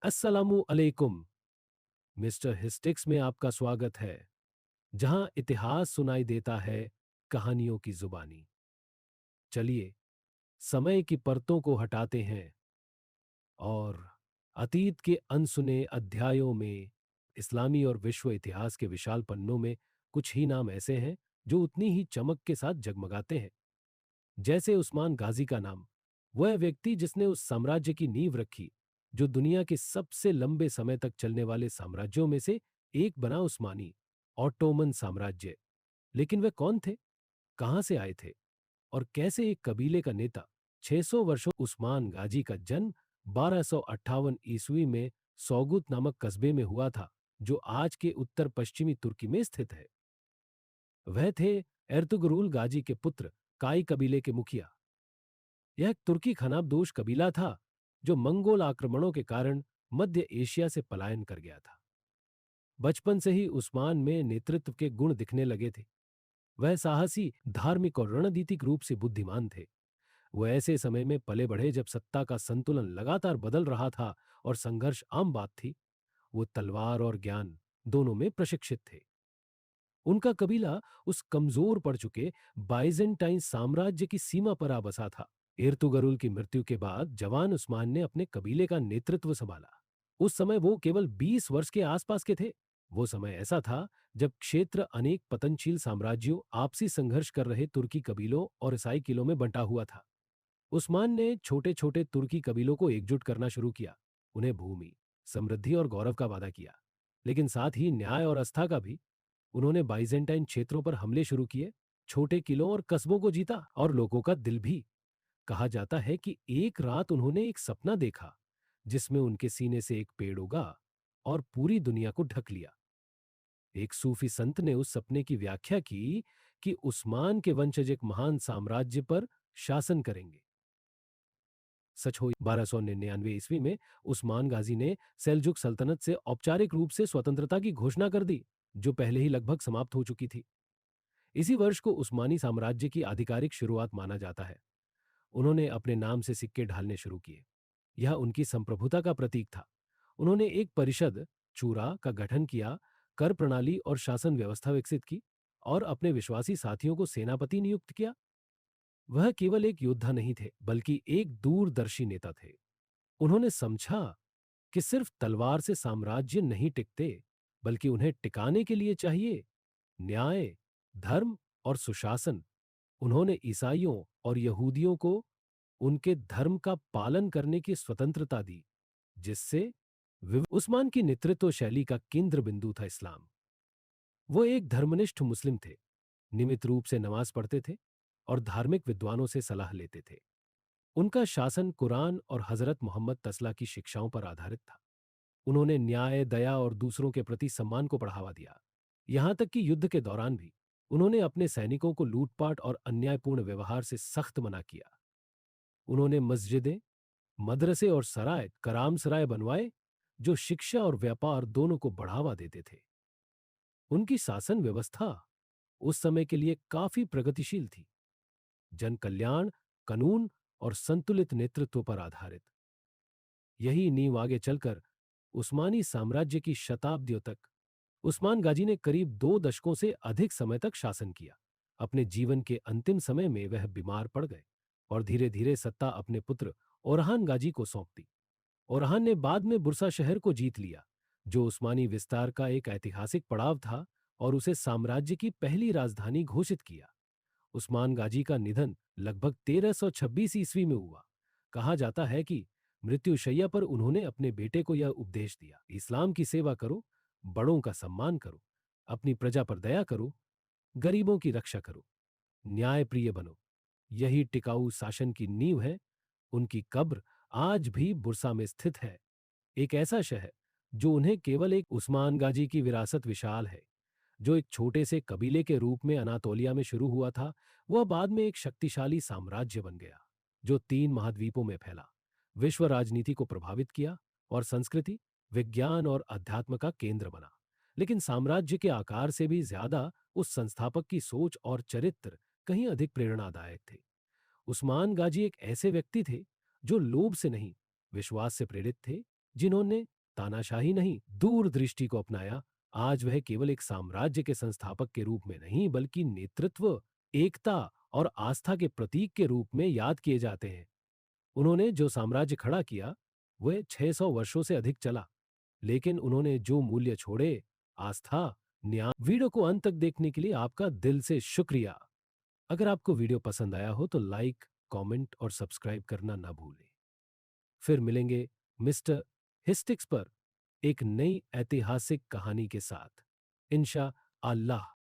अस्सलामु अलैकुम। मिस्टर हिस्टिक्स में आपका स्वागत है, जहां इतिहास सुनाई देता है कहानियों की जुबानी। चलिए समय की परतों को हटाते हैं और अतीत के अनसुने अध्यायों में इस्लामी और विश्व इतिहास के विशाल पन्नों में कुछ ही नाम ऐसे हैं जो उतनी ही चमक के साथ जगमगाते हैं जैसे उस्मान गाजी का नाम। वह व्यक्ति जिसने उस साम्राज्य की नींव रखी जो दुनिया के सबसे लंबे समय तक चलने वाले साम्राज्यों में से एक बना, उस्मानी ऑटोमन साम्राज्य। लेकिन वे कौन थे, कहां से आए थे और कैसे एक कबीले का नेता 600 वर्षों। उस्मान गाजी का जन्म 1258 ईस्वी में सौगुत नामक कस्बे में हुआ था, जो आज के उत्तर पश्चिमी तुर्की में स्थित है। वह थे एर्तुगरुल गाजी के पुत्र, काई कबीले के मुखिया। यह एक तुर्की खनाबदोश कबीला था जो मंगोल आक्रमणों के कारण मध्य एशिया से पलायन कर गया था। बचपन से ही उस्मान में नेतृत्व के गुण दिखने लगे थे। वह साहसी, धार्मिक और रणनीतिक रूप से बुद्धिमान थे। वह ऐसे समय में पले बढ़े जब सत्ता का संतुलन लगातार बदल रहा था और संघर्ष आम बात थी। वो तलवार और ज्ञान दोनों में प्रशिक्षित थे। उनका कबीला उस कमजोर पड़ चुके बाइजेंटाइन साम्राज्य की सीमा पर आ बसा था। इर्तुगरुल की मृत्यु के बाद जवान उस्मान ने अपने कबीले का नेतृत्व संभाला। उस समय वो केवल 20 वर्ष के आसपास के थे। वो समय ऐसा था जब क्षेत्र अनेक पतनशील साम्राज्यों, आपसी संघर्ष कर रहे तुर्की कबीलों और ईसाई किलों में बंटा हुआ था। उस्मान ने छोटे छोटे तुर्की कबीलों को एकजुट करना शुरू किया। उन्हें भूमि, समृद्धि और गौरव का वादा किया, लेकिन साथ ही न्याय और आस्था का भी। उन्होंने बाइजेंटाइन क्षेत्रों पर हमले शुरू किए, छोटे किलों और कस्बों को जीता और लोगों का दिल भी। कहा जाता है कि एक रात उन्होंने एक सपना देखा जिसमें उनके सीने से एक पेड़ उगा और पूरी दुनिया को ढक लिया। एक सूफी संत ने उस सपने की व्याख्या की कि उस्मान के वंशज एक महान साम्राज्य पर शासन करेंगे। सच हो, 1299 ईस्वी में उस्मान गाजी ने सेल्जुक सल्तनत से औपचारिक रूप से स्वतंत्रता की घोषणा कर दी, जो पहले ही लगभग समाप्त हो चुकी थी। इसी वर्ष को उस्मानी साम्राज्य की आधिकारिक शुरुआत माना जाता है। उन्होंने अपने नाम से सिक्के ढालने शुरू किए। यह उनकी संप्रभुता का प्रतीक था। उन्होंने एक परिषद, चूरा का गठन किया, कर प्रणाली और शासन व्यवस्था विकसित की और अपने विश्वासी साथियों को सेनापति नियुक्त किया। वह केवल एक योद्धा नहीं थे, बल्कि एक दूरदर्शी नेता थे। उन्होंने समझा कि सिर्फ तलवार से साम्राज्य नहीं टिकते, बल्कि उन्हें टिकाने के लिए चाहिए न्याय, धर्म और सुशासन। उन्होंने ईसाइयों और यहूदियों को उनके धर्म का पालन करने की स्वतंत्रता दी, जिससे उस्मान की नेतृत्व शैली का केंद्र बिंदु था इस्लाम। वो एक धर्मनिष्ठ मुस्लिम थे, नियमित रूप से नमाज पढ़ते थे और धार्मिक विद्वानों से सलाह लेते थे। उनका शासन कुरान और हजरत मोहम्मद तस्ला की शिक्षाओं पर आधारित था। उन्होंने न्याय, दया और दूसरों के प्रति सम्मान को बढ़ावा दिया। यहां तक कि युद्ध के दौरान भी उन्होंने अपने सैनिकों को लूटपाट और अन्यायपूर्ण व्यवहार से सख्त मना किया। उन्होंने मस्जिदें, मदरसे और सराय, कराम सराय बनवाए, जो शिक्षा और व्यापार दोनों को बढ़ावा देते थे। उनकी शासन व्यवस्था उस समय के लिए काफी प्रगतिशील थी, जन कल्याण, कानून और संतुलित नेतृत्व पर आधारित। यही नींव आगे चलकर उस्मानी साम्राज्य की शताब्दियों तक। उस्मान गाजी ने करीब 2 दशकों से अधिक समय तक शासन किया। अपने जीवन के अंतिम समय में वह बीमार पड़ गए और धीरे धीरे सत्ता अपने पुत्र ओरहान गाजी को सौंप दी। ओरहान ने बाद में बुरसा शहर को जीत लिया, जो उस्मानी विस्तार का एक ऐतिहासिक पड़ाव था, और उसे साम्राज्य की पहली राजधानी घोषित किया। उस्मान गाजी का निधन लगभग 1326 ईस्वी में हुआ। कहा जाता है कि मृत्युशैया पर उन्होंने अपने बेटे को यह उपदेश दिया, इस्लाम की सेवा करो, बड़ों का सम्मान करो, अपनी प्रजा पर दया करो, गरीबों की रक्षा करो, न्यायप्रिय बनो। यही टिकाऊ शासन की नींव है। उनकी कब्र आज भी बुरसा में स्थित है, एक ऐसा शहर जो उन्हें केवल एक उस्मान गाजी की विरासत विशाल है, जो एक छोटे से कबीले के रूप में अनातोलिया में शुरू हुआ था। वह बाद में एक शक्तिशाली साम्राज्य बन गया, जो 3 महाद्वीपों में फैला, विश्व राजनीति को प्रभावित किया और संस्कृति, विज्ञान और अध्यात्म का केंद्र बना। लेकिन साम्राज्य के आकार से भी ज्यादा उस संस्थापक की सोच और चरित्र कहीं अधिक प्रेरणादायक थे। उस्मान गाजी एक ऐसे व्यक्ति थे जो लोभ से नहीं, विश्वास से प्रेरित थे, जिन्होंने तानाशाही नहीं, दूरदृष्टि को अपनाया, आज वह केवल एक साम्राज्य के संस्थापक के रूप में नहीं, बल्कि नेतृत्व, एकता और आस्था के प्रतीक के रूप में याद किए जाते हैं। उन्होंने जो साम्राज्य खड़ा किया, वह 600 वर्षों से अधिक चला, लेकिन उन्होंने जो मूल्य छोड़े, आस्था, न्याय। वीडियो को अंत तक देखने के लिए आपका दिल से शुक्रिया। अगर आपको वीडियो पसंद आया हो तो लाइक, कमेंट और सब्सक्राइब करना ना भूलें। फिर मिलेंगे मिस्टर हिस्टिक्स पर एक नई ऐतिहासिक कहानी के साथ। इंशा अल्लाह।